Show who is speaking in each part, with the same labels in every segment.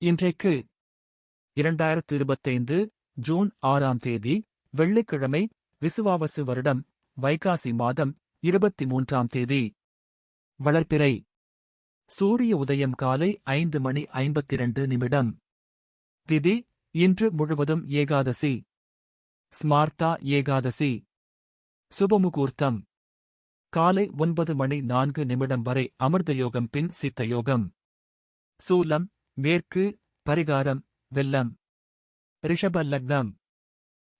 Speaker 1: இன்றைக்கு 2025 ஜூன் 6ஆம் தேதி வெள்ளிக்கிழமை, விசுவாவசு வருடம் வைகாசி மாதம் 23ஆம் தேதி. வளர்பிறை. சூரிய உதயம் காலை 5:52. திதி இன்று முழுவதும் ஏகாதசி. ஸ்மார்த்தா ஏகாதசி. சுபமுகூர்த்தம் காலை 9:04 வரை அமிர்தயோகம், பின் சித்தயோகம். சூலம் மேற்கு, பரிகாரம் வெல்லம். ரிஷப லக்னம்.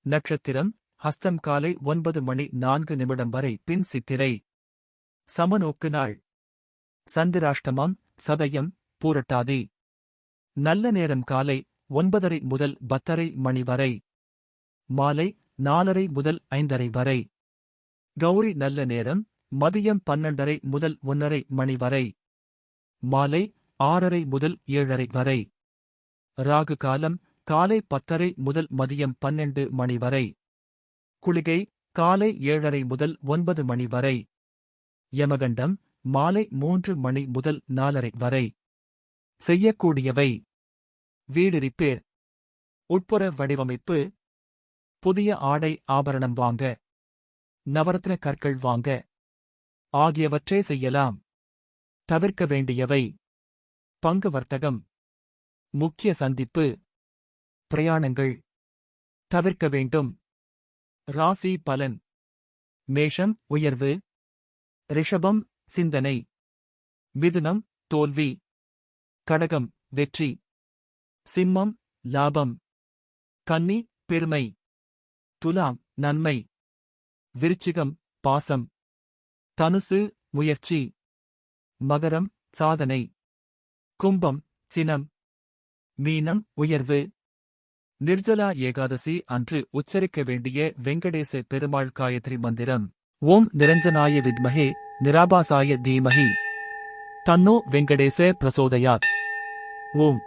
Speaker 1: நட்சத்திரம் ஹஸ்தம் காலை 9:04 வரை, பின் சித்திரை. சமநோக்கு நாள். சந்திராஷ்டமம் சதயம் பூரட்டாதி. நல்ல நேரம் காலை 9:30 முதல் 10:30 வரை. மாலை 4:30 முதல் 5:30 வரை. கௌரி நல்ல நேரம் மதியம் 12:30 முதல் 1:30 வரை. மாலை 6:30 முதல் 7:30 வரை. ராகு காலம் காலை 10:30 முதல் மதியம் 12 வரை. குளிகை காலை 7:30 முதல் 9 வரை. யமகண்டம் மாலை 3 முதல் 4:30 வரை. செய்யக்கூடியவை: வீடு ரிப்பேர், உட்புற வடிவமைப்பு, புதிய ஆடை ஆபரணம் வாங்க, நவரத்ன கற்கள் வாங்க ஆகியவற்றை செய்யலாம். தவிர்க்க வேண்டியவை: பங்கு வர்த்தகம், முக்கிய சந்திப்பு, பிரயாணங்கள். தவிர்க்க வேண்டும். ராசி பலன். மேஷம் உயர்வு, ரிஷபம் சிந்தனை, மிதுனம் தோல்வி, கடகம் வெற்றி, சிம்மம் லாபம், கன்னி பெருமை, துலாம் நன்மை, விருச்சிகம் பாசம், தனுசு முயற்சி, மகரம் சாதனை, கும்பம் சினம், மீனம் உயர்வு. நிர்ஜலா ஏகாதசி அன்று உச்சரிக்க வேண்டிய வெங்கடேச பெருமாள் காயத்ரி மந்திரம்: ஓம் நிரஞ்சனாய வித்மஹே நிராபாசாய தீமஹி தன்னோ வெங்கடேச பிரசோதயாத். ஓம்